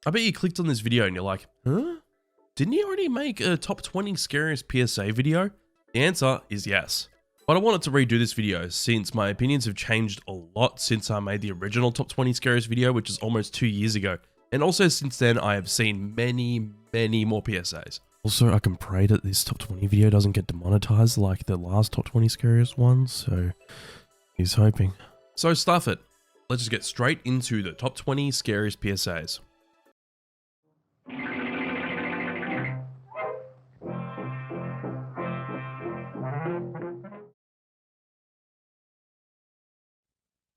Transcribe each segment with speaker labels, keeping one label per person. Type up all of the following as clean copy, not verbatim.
Speaker 1: I bet you clicked on this video and you're like, huh? Didn't you already make a top 20 scariest PSA video? The answer is yes. But I wanted to redo this video since my opinions have changed a lot since I made the original top 20 scariest video, which is almost 2 years ago. And also since then, I have seen many more PSAs. Also, I can pray that this top 20 video doesn't get demonetized like the last top 20 scariest one, so he's hoping. So stuff it. Let's just get straight into the top 20 scariest PSAs.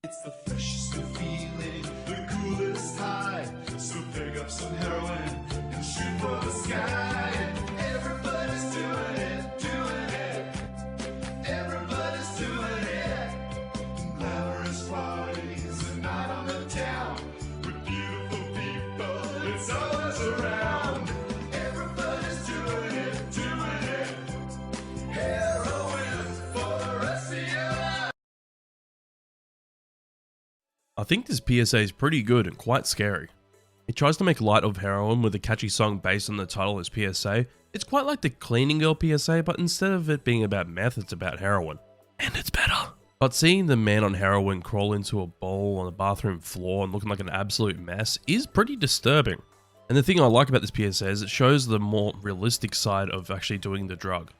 Speaker 2: It's the freshest of feeling, the coolest high. So pick up some heroin and shoot for the sky. Everybody's doing it, doing it. Everybody's doing it. Glamorous parties, a night on the town. With beautiful people, it's always around. Everybody's doing it, doing it. Heroin for the rest of your life.
Speaker 1: I think this PSA is pretty good and quite scary. It tries to make light of heroin with a catchy song based on the title as PSA. It's quite like the Cleaning Girl PSA, but instead of it being about meth, it's about heroin. And it's better. But seeing the man on heroin crawl into a bowl on the bathroom floor and looking like an absolute mess is pretty disturbing. And the thing I like about this PSA is it shows the more realistic side of actually doing the drug.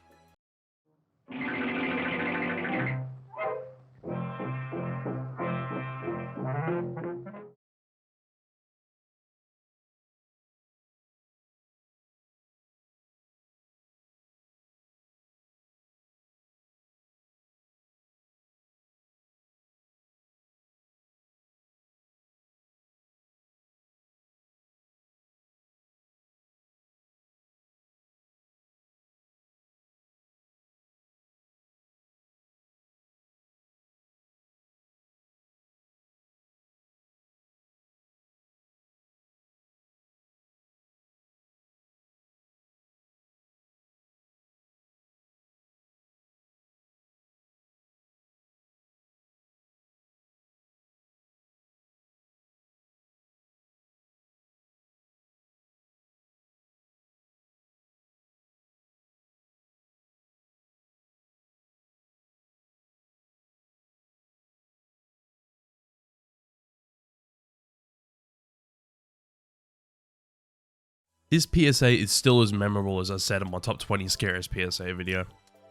Speaker 1: This PSA is still as memorable as I said in my top 20 scariest PSA video.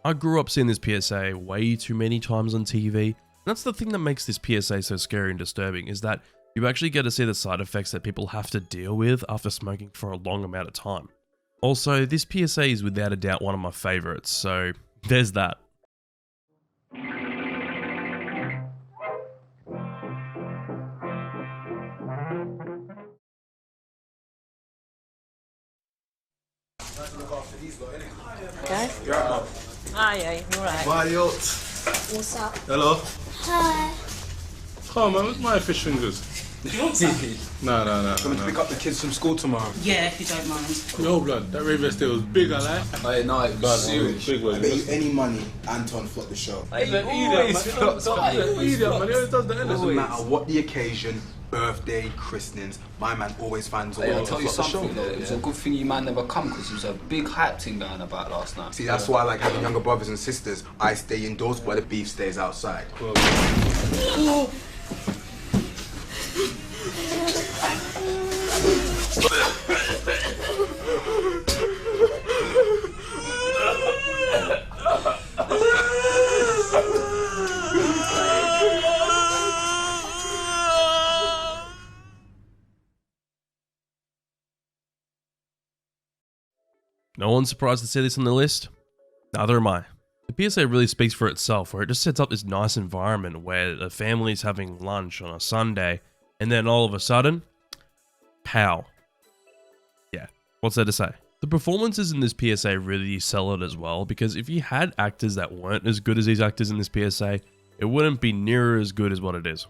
Speaker 1: I grew up seeing this PSA way too many times on TV. And that's the thing that makes this PSA so scary and disturbing, is that you actually get to see the side effects that people have to deal with after smoking for a long amount of time. Also, this PSA is without a doubt one of my favorites, so there's that.
Speaker 3: Okay.
Speaker 4: You're right, Mum.
Speaker 3: Hi, you alright?
Speaker 4: Mario.
Speaker 5: What's up?
Speaker 4: Hello.
Speaker 5: Hi.
Speaker 4: Come on, man. Where's my fish fingers?
Speaker 3: You want some?
Speaker 4: No.
Speaker 6: Coming to pick up the kids from school tomorrow.
Speaker 3: Yeah, if you don't mind.
Speaker 4: No, blood. That Raven Steel was big, I like.
Speaker 6: Hey, no, it was serious.
Speaker 4: Big
Speaker 6: I
Speaker 4: one.
Speaker 6: bet you any money, Anton flopped the show.
Speaker 4: He's an idiot, man. He's an idiot, man. He always does the
Speaker 6: Doesn't
Speaker 4: Ellison.
Speaker 6: matter what the occasion, birthday, christenings, my man always finds a way
Speaker 7: Hey,
Speaker 6: to
Speaker 7: I'll tell you
Speaker 6: flop the show.
Speaker 7: something though, it was a good thing you man never come because there was a big hype thing going about last night.
Speaker 6: See, that's why I like having younger brothers and sisters. I stay indoors while the beef stays outside.
Speaker 1: No one's surprised to see this on the list? Neither am I. The PSA really speaks for itself, where it just sets up this nice environment where the family's having lunch on a Sunday, and then all of a sudden, pow. Yeah, what's there to say? The performances in this PSA really sell it as well, because if you had actors that weren't as good as these actors in this PSA, it wouldn't be near as good as what it is.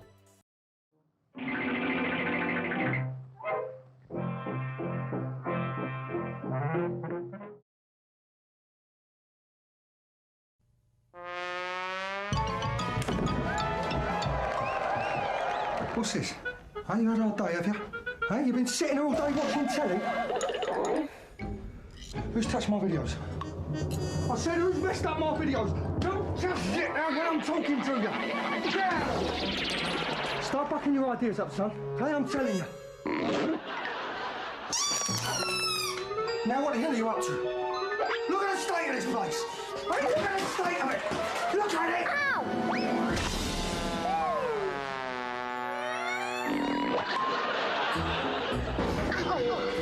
Speaker 8: What's this? Hey, you had all day, have you? Hey, you've been sitting here all day watching telly? Who's touched my videos? I said, who's messed up my videos? Don't just sit there when I'm talking to you. Yeah. Start bucking your ideas up, son. Hey, I'm telling you. Now what the hell are you up to? Look at the state of this place. Hey, look at the state of it. Look at it.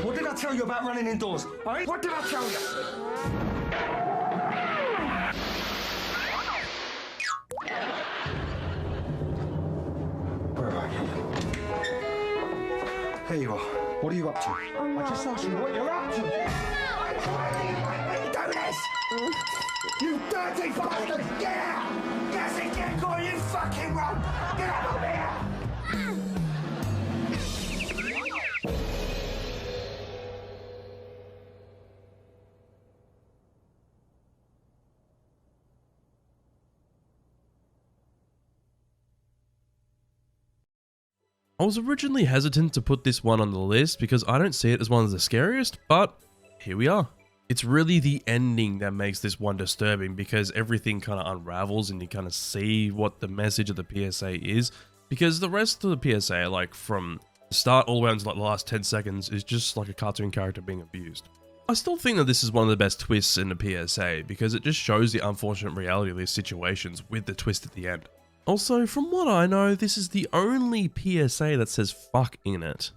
Speaker 8: What did I tell you about running indoors? Hey, what did I tell you? Where are you? Here you are. What are you up to? I just asked you what you're up to. Why you do this? You dirty bastard! Get out! Get it, get going, you fucking run! Get out of here!
Speaker 1: I was originally hesitant to put this one on the list because I don't see it as one of the scariest, but here we are. It's really the ending that makes this one disturbing because everything kind of unravels and you kind of see what the message of the PSA is, because the rest of the PSA, like from the start all the way until like the last 10 seconds, is just like a cartoon character being abused. I still think that this is one of the best twists in the PSA because it just shows the unfortunate reality of these situations with the twist at the end. Also, from what I know, this is the only PSA that says fuck in it.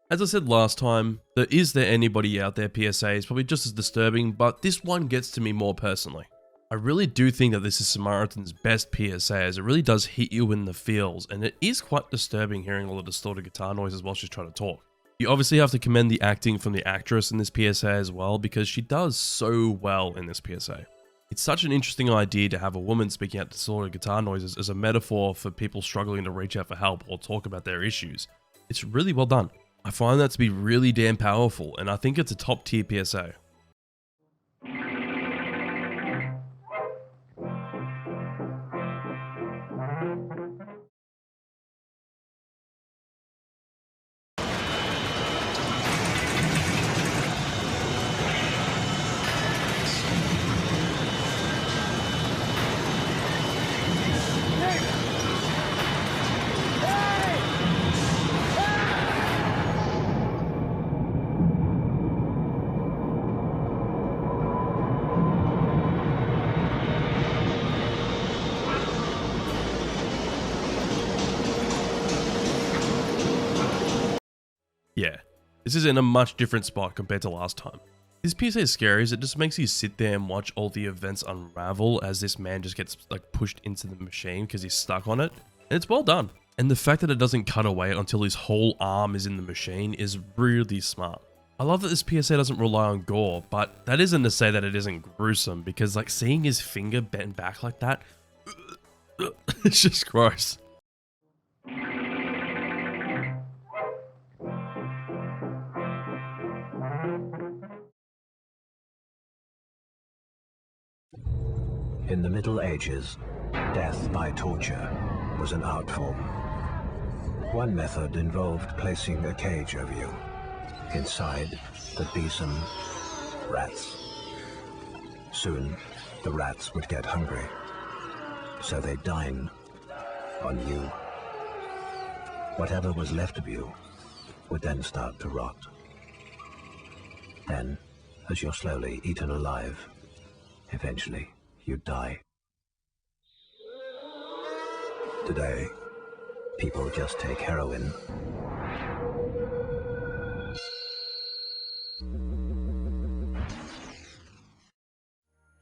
Speaker 1: As I said last time, the Is There Anybody Out There PSA is probably just as disturbing, but this one gets to me more personally. I really do think that this is Samaritan's best PSA, as it really does hit you in the feels, and it is quite disturbing hearing all the distorted guitar noises while she's trying to talk. You obviously have to commend the acting from the actress in this PSA as well, because she does so well in this PSA. It's such an interesting idea to have a woman speaking out distorted guitar noises as a metaphor for people struggling to reach out for help or talk about their issues. It's really well done. I find that to be really damn powerful, and I think it's a top tier PSA. Yeah, this is in a much different spot compared to last time. This PSA is scary as it just makes you sit there and watch all the events unravel as this man just gets like pushed into the machine because he's stuck on it. And it's well done. And the fact that it doesn't cut away until his whole arm is in the machine is really smart. I love that this PSA doesn't rely on gore, but that isn't to say that it isn't gruesome, because like seeing his finger bent back like that, it's just gross.
Speaker 9: In the Middle Ages, death by torture was an art form. One method involved placing a cage over you, Inside would be some rats. Soon, the rats would get hungry, so they'd dine on you. Whatever was left of you would then start to rot. Then, as you're slowly eaten alive, eventually you'd die. Today, people just take heroin.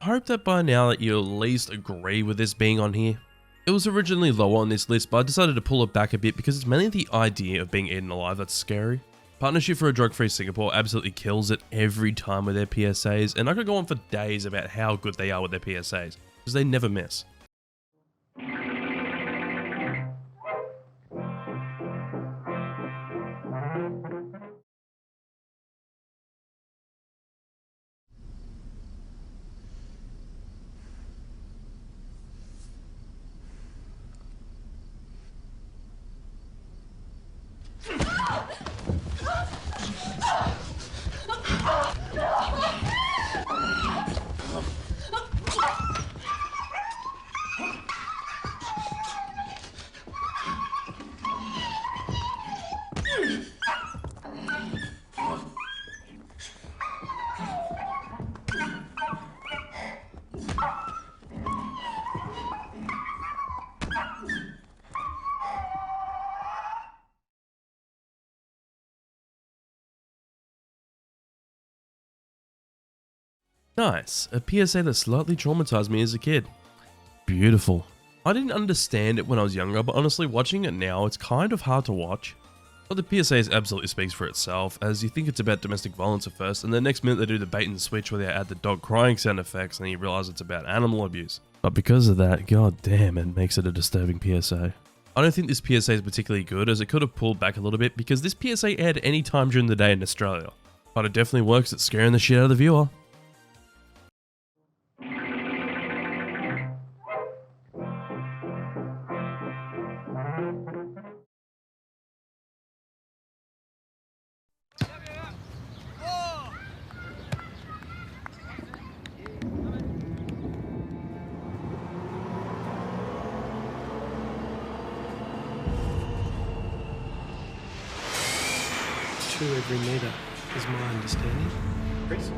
Speaker 1: I hope that by now that you at least agree with this being on here. It was originally lower on this list, but I decided to pull it back a bit because it's mainly the idea of being eaten alive that's scary. Partnership for a Drug-Free Singapore absolutely kills it every time with their PSAs, and I could go on for days about how good they are with their PSAs, because they never miss. Nice, a PSA that slightly traumatized me as a kid. Beautiful. I didn't understand it when I was younger, but honestly watching it now, it's kind of hard to watch. But the PSA absolutely speaks for itself, as you think it's about domestic violence at first, and the next minute they do the bait and switch where they add the dog crying sound effects, and you realize it's about animal abuse. But because of that, god damn, it makes it a disturbing PSA. I don't think this PSA is particularly good, as it could have pulled back a little bit, because this PSA aired any time during the day in Australia. But it definitely works at scaring the shit out of the viewer.
Speaker 10: Two every metre is my understanding.
Speaker 11: Chris?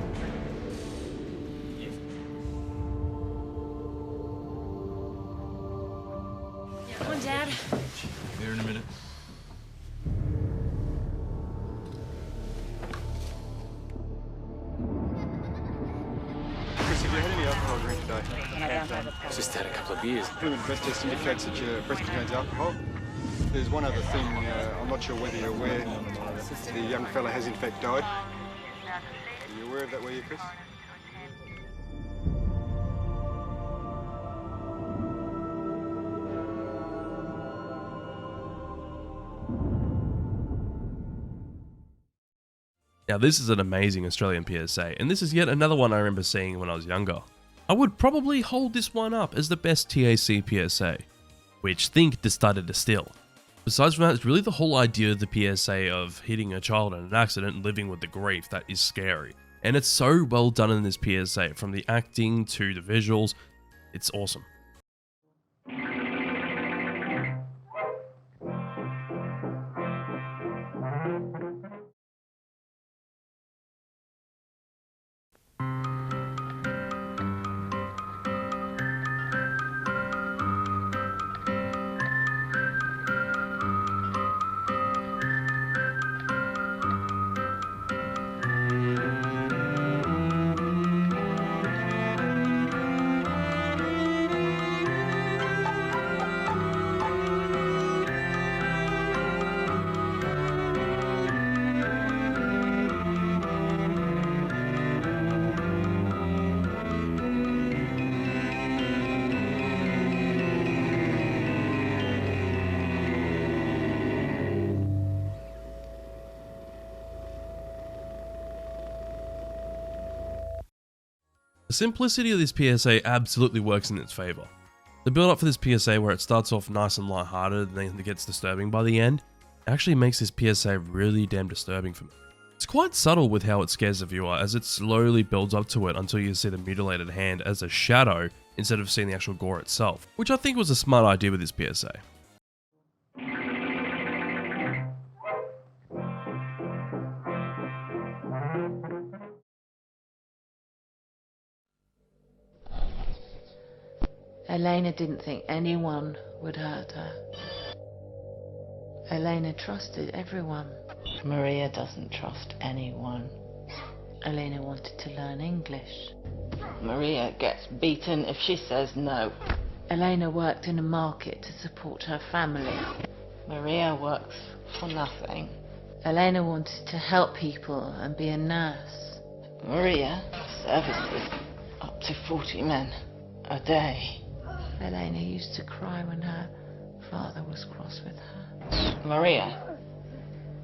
Speaker 12: Come on, Dad.
Speaker 11: There in a minute. Chris, have you had any alcohol drink today?
Speaker 12: Just
Speaker 11: had a couple of beers. Human breast test indicates that your breast contains alcohol. There's one other thing, I'm not sure whether you're aware. The young fella has in fact died. Are you aware of that, were you, Chris?
Speaker 1: Now this is an amazing Australian PSA, and this is yet another one I remember seeing when I was younger. I would probably hold this one up as the best TAC PSA, which Think decided to steal. Besides from that, it's really the whole idea of the PSA of hitting a child in an accident and living with the grief that is scary. And it's so well done in this PSA, from the acting to the visuals, it's awesome. The simplicity of this PSA absolutely works in its favour. The build up for this PSA, where it starts off nice and lighthearted and then it gets disturbing by the end, actually makes this PSA really damn disturbing for me. It's quite subtle with how it scares the viewer, as it slowly builds up to it until you see the mutilated hand as a shadow instead of seeing the actual gore itself, which I think was a smart idea with this PSA.
Speaker 13: Elena didn't think anyone would hurt her. Elena trusted everyone. Maria doesn't trust anyone. Elena wanted to learn English. Maria gets beaten if she says no. Elena worked in a market to support her family. Maria works for nothing. Elena wanted to help people and be a nurse. Maria services up to 40 men a day. Elena used to cry when her father was cross with her. Maria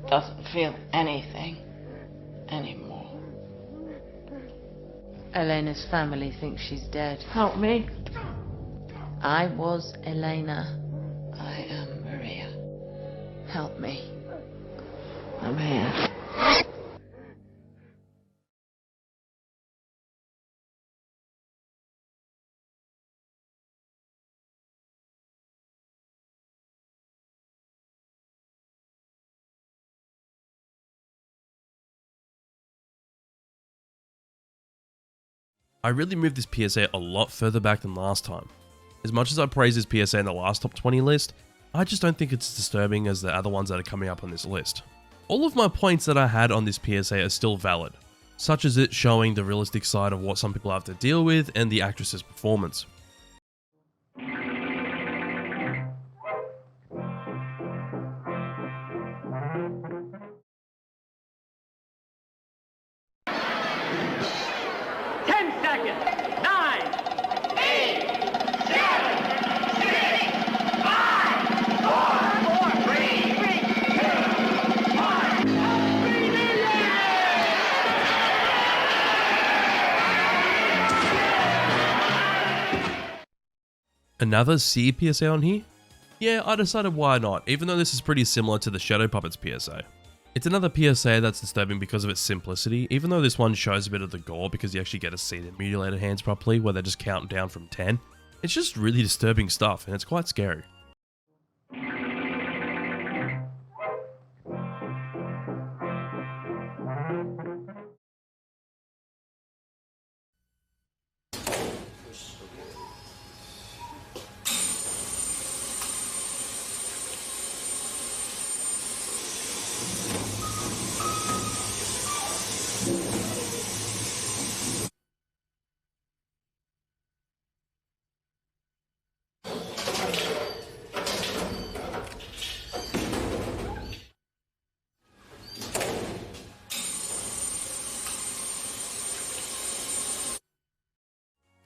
Speaker 13: doesn't feel anything anymore. Elena's family thinks she's dead. Help me. I was Elena. I am Maria. Help me. I'm here.
Speaker 1: I really moved this PSA a lot further back than last time. As much as I praise this PSA in the last top 20 list, I just don't think it's as disturbing as the other ones that are coming up on this list. All of my points that I had on this PSA are still valid, such as it showing the realistic side of what some people have to deal with and the actress's performance. Another C PSA on here? Yeah, I decided why not, even though this is pretty similar to the Shadow Puppets PSA. It's another PSA that's disturbing because of its simplicity, even though this one shows a bit of the gore because you actually get to see the mutilated hands properly where they just count down from 10. It's just really disturbing stuff and it's quite scary.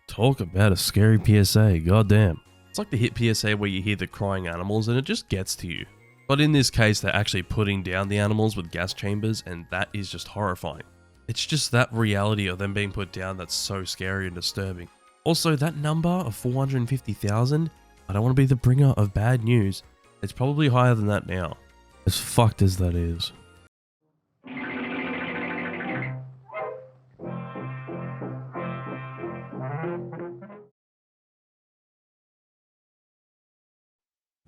Speaker 1: Talk about a scary PSA, goddamn. It's like the hit PSA where you hear the crying animals and it just gets to you. But in this case, they're actually putting down the animals with gas chambers and that is just horrifying. It's just that reality of them being put down that's so scary and disturbing. Also, that number of 450,000, I don't want to be the bringer of bad news. It's probably higher than that now. As fucked as that is.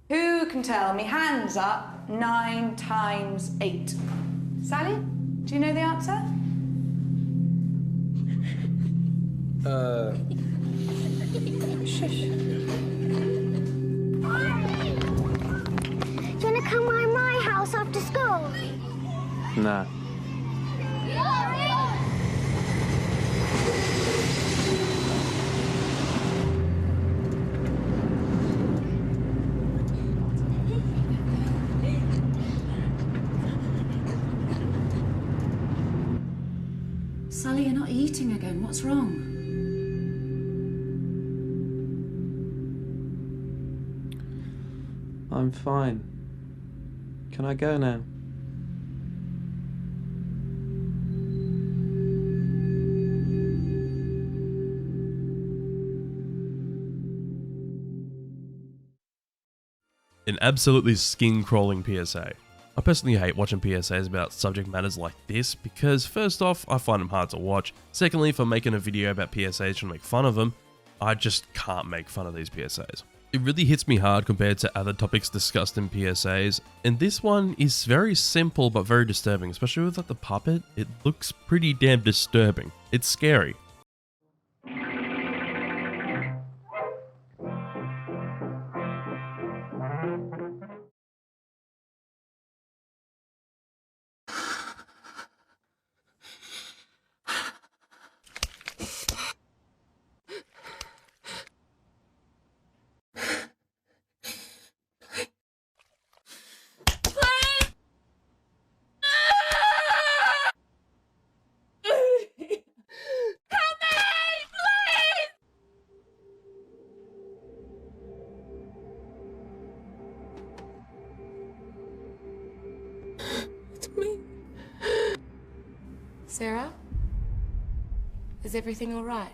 Speaker 14: Who can tell me? Hands up. 9 times 8. Sally, do you know the answer? Shush.
Speaker 5: Do you want to come round my house after school?
Speaker 10: Nah.
Speaker 15: Sally, you're not eating again. What's wrong?
Speaker 10: I'm fine. Can I go now?
Speaker 1: An absolutely skin-crawling PSA. I personally hate watching PSAs about subject matters like this because first off, I find them hard to watch. Secondly, if I'm making a video about PSAs trying to make fun of them, I just can't make fun of these PSAs. It really hits me hard compared to other topics discussed in PSAs, and this one is very simple but very disturbing, especially with like the puppet. It looks pretty damn disturbing. It's scary.
Speaker 12: Sarah? Is everything all right?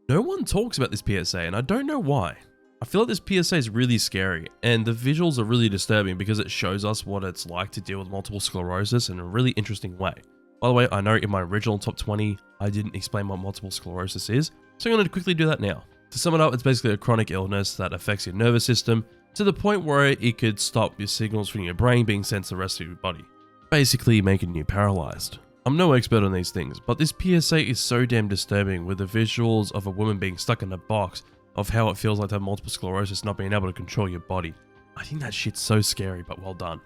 Speaker 1: No one talks about this PSA, and I don't know why. I feel like this PSA is really scary, and the visuals are really disturbing because it shows us what it's like to deal with multiple sclerosis in a really interesting way. By the way, I know in my original top 20, I didn't explain what multiple sclerosis is, so I'm going to quickly do that now. To sum it up, it's basically a chronic illness that affects your nervous system to the point where it could stop your signals from your brain being sent to the rest of your body, basically making you paralyzed. I'm no expert on these things, but this PSA is so damn disturbing with the visuals of a woman being stuck in a box of how it feels like to have multiple sclerosis not being able to control your body. I think that shit's so scary, but well done.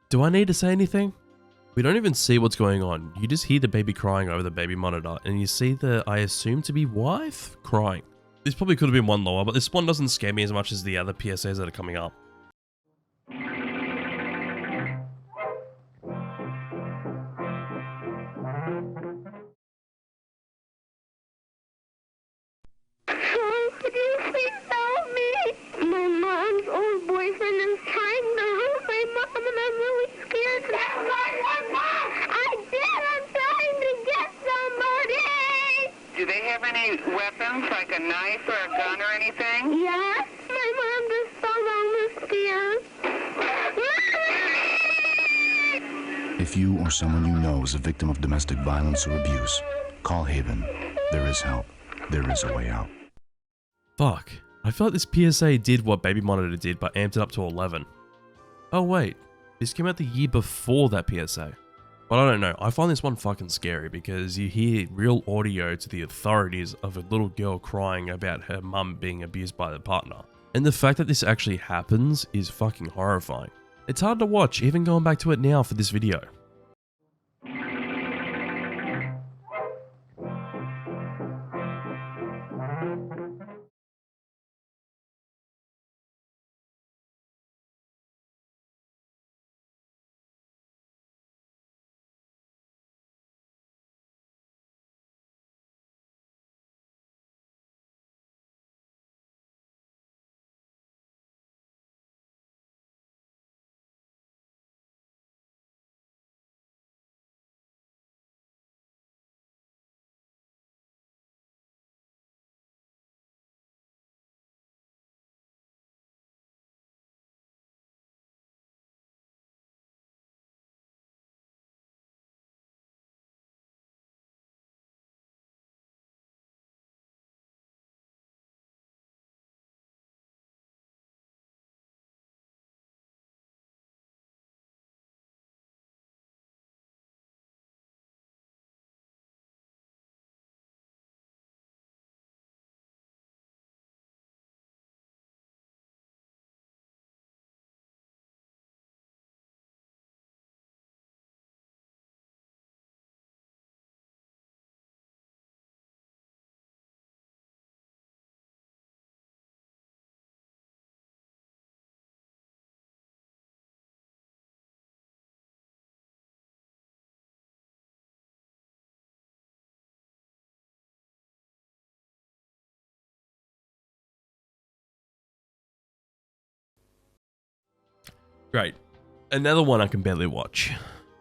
Speaker 1: Do I need to say anything? We don't even see what's going on. You just hear the baby crying over the baby monitor, and you see the, I assume to be wife, crying. This probably could have been one lower, but this one doesn't scare me as much as the other PSAs that are coming up.
Speaker 5: Could you please help me? My mom's old boyfriend is trying to hurt my mom and I'm really scared. That's not your mom! I did! I'm trying to get somebody!
Speaker 16: Do they have any weapons, like a knife or a gun or anything?
Speaker 5: Yes, my mom just fell down the stairs.
Speaker 17: If you or someone you know is a victim of domestic violence or abuse, call Haven. There is help. There is a way out.
Speaker 1: Fuck. I feel like this PSA did what Baby Monitor did, but amped it up to 11. Oh wait, this came out the year before that PSA. But I don't know, I find this one fucking scary because you hear real audio to the authorities of a little girl crying about her mum being abused by the partner. And the fact that this actually happens is fucking horrifying. It's hard to watch, even going back to it now for this video. Great. Another one I can barely watch.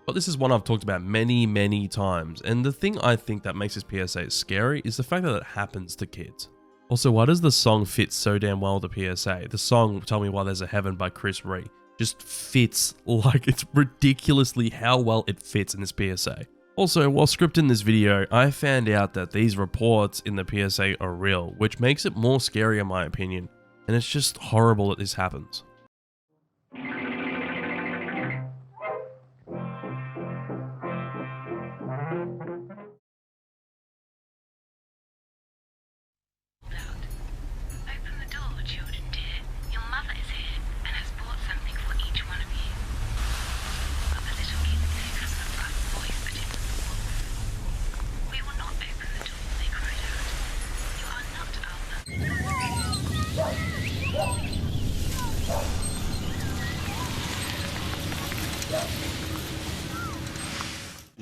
Speaker 1: But this is one I've talked about many times, and the thing I think that makes this PSA scary is the fact that it happens to kids. Also, why does the song fit so damn well with the PSA? The song Tell Me Why There's a Heaven by Chris Ree just fits, like, it's ridiculously how well it fits in this PSA. Also, while scripting this video, I found out that these reports in the PSA are real, which makes it more scary in my opinion, and it's just horrible that this happens.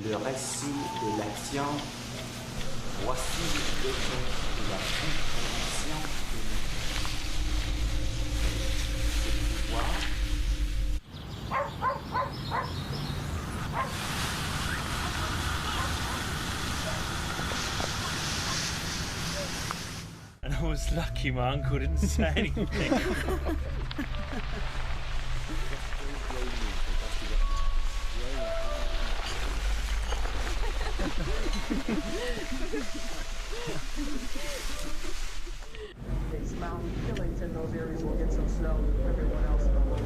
Speaker 18: Le récit de l'action, voici le fait de la compréhension de pouvoir.
Speaker 19: And I was lucky my uncle didn't say anything.
Speaker 20: These mountain killings in those areas will get some snow. Everyone else in the world.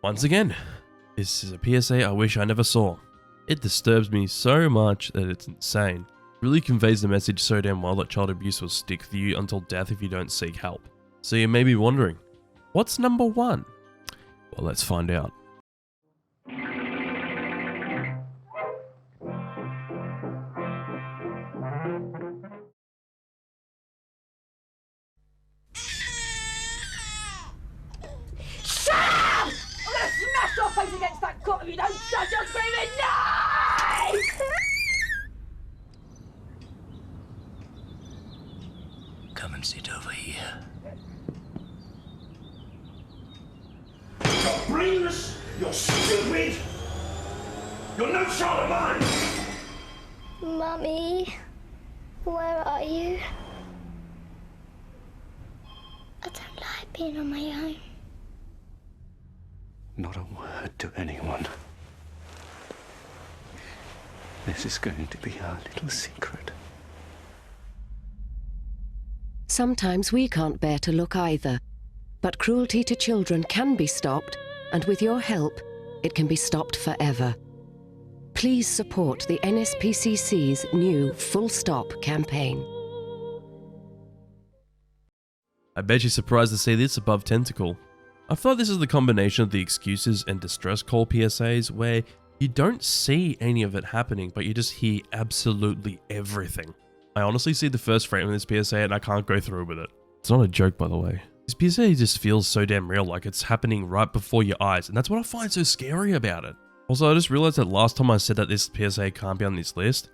Speaker 1: Once again, this is a PSA I wish I never saw. It disturbs me so much that it's insane. It really conveys the message so damn well that child abuse will stick with you until death if you don't seek help. So you may be wondering, what's number one? Well, let's find out.
Speaker 5: Smash your face against that cot if you don't shut your screaming knife!
Speaker 21: Come and sit over here.
Speaker 8: You're brainless, you're stupid, you're no child of mine!
Speaker 5: Mummy, where are you? I don't like being on my own.
Speaker 21: Not a word to anyone. This is going to be our little secret.
Speaker 22: Sometimes we can't bear to look either, but cruelty to children can be stopped, and with your help, it can be stopped forever. Please support the NSPCC's new Full Stop campaign.
Speaker 1: I bet you're surprised to see this above Tentacle. I feel like this is the combination of the excuses and distress call PSAs where you don't see any of it happening, but you just hear absolutely everything. I honestly see the first frame of this PSA and I can't go through with it. It's not a joke, by the way. This PSA just feels so damn real, like it's happening right before your eyes, and that's what I find so scary about it. Also, I just realized that last time I said that this PSA can't be on this list,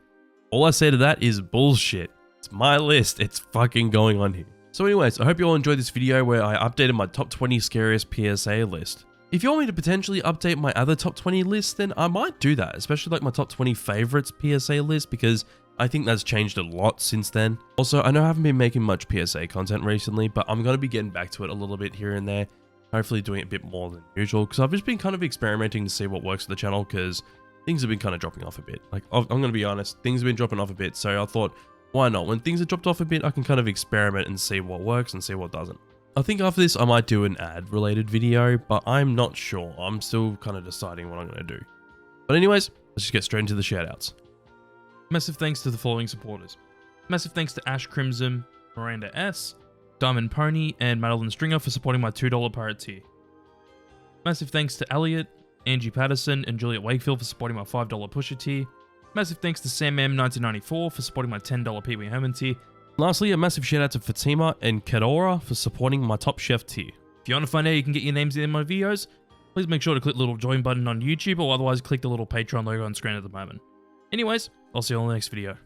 Speaker 1: all I say to that is bullshit. It's my list, it's fucking going on here. So anyways, I hope you all enjoyed this video where I updated my top 20 scariest PSA list. If you want me to potentially update my other top 20 lists, then I might do that, especially like my top 20 favorites PSA list, because I think that's changed a lot since then. Also, I know I haven't been making much PSA content recently, but I'm going to be getting back to it a little bit here and there, hopefully doing it a bit more than usual, because I've just been kind of experimenting to see what works for the channel, because things have been kind of dropping off a bit. Like, I'm going to be honest, things have been dropping off a bit, so I thought, why not? When things have dropped off a bit, I can kind of experiment and see what works and see what doesn't. I think after this, I might do an ad-related video, but I'm not sure. I'm still kind of deciding what I'm going to do. But anyways, let's just get straight into the shoutouts.
Speaker 23: Massive thanks to the following supporters. Massive thanks to Ash Crimson, Miranda S,
Speaker 2: Diamond Pony, and Madeline Stringer for supporting my $2 pirate tier. Massive thanks to Elliot, Angie Patterson, and Juliet Wakefield for supporting my $5 pusher tier. Massive thanks to Sam M 1994 for supporting my $10 Pee Wee Herman tier.
Speaker 1: Lastly, a massive shout out to Fatima and Kadora for supporting my Top Chef tier.
Speaker 2: If you want to find out how you can get your names in my videos, please make sure to click the little join button on YouTube, or otherwise click the little Patreon logo on screen at the moment. Anyways, I'll see you all in the next video.